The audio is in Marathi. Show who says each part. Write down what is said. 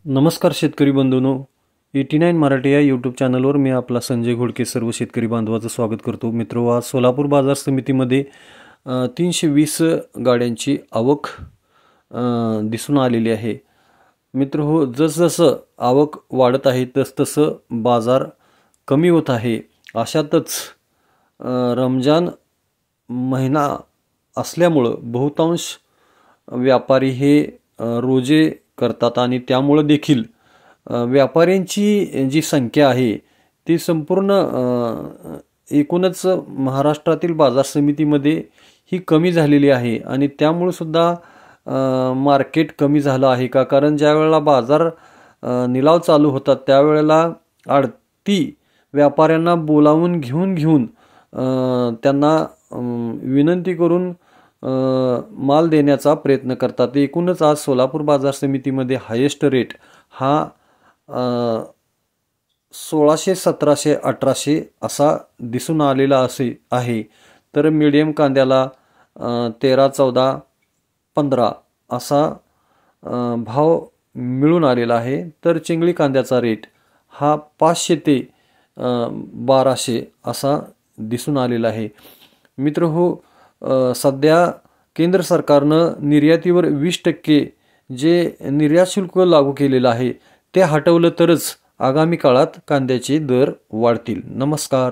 Speaker 1: नमस्कार शेतकरी बंधूंनो, 89 मराठी या यूट्यूब चॅनलवर मी आपला संजय घोडके सर्व शेतकरी बांधवाचं स्वागत करतो। मित्रो, आज सोलापूर बाजार समितीमध्ये 320 गाड्यांची आवक दिसून आलेली आहे। मित्र हो, जसजसं आवक वाढत आहे तसतसं बाजार कमी होत आहे। अशातच रमजान महिना असल्यामुळे बहुतांश व्यापारी हे रोजे करतात आणि त्यामुळे देखील व्यापाऱ्यांची जी संख्या आहे ती संपूर्ण एकूणच महाराष्ट्रातील बाजार समितीमध्ये ही कमी झालेली आहे आणि त्यामुळे सुद्धा मार्केट कमी झालं आहे का? कारण ज्या वेळेला बाजार निलाव चालू होतात त्यावेळेला आडती व्यापाऱ्यांना बोलावून घेऊन त्यांना विनंती करून माल देण्याचा प्रयत्न करतात। एकूणच आज सोलापूर बाजार समितीमध्ये हायेस्ट रेट हा 1600, 1700, 1800 असा दिसून आलेला आहे। तर मीडियम कांद्याला 13, 14, 15 असा भाव मिळून आलेला आहे। तर चिंगळी कांद्याचा रेट हा 500 ते 1200 असा दिसून आलेला आहे। मित्र हो, सध्या केंद्र सरकारनं निर्यातीवर 20% जे निर्यात शुल्क लागू केलेलं आहे ते हटवलं तरच आगामी काळात कांद्याचे दर वाढतील। नमस्कार।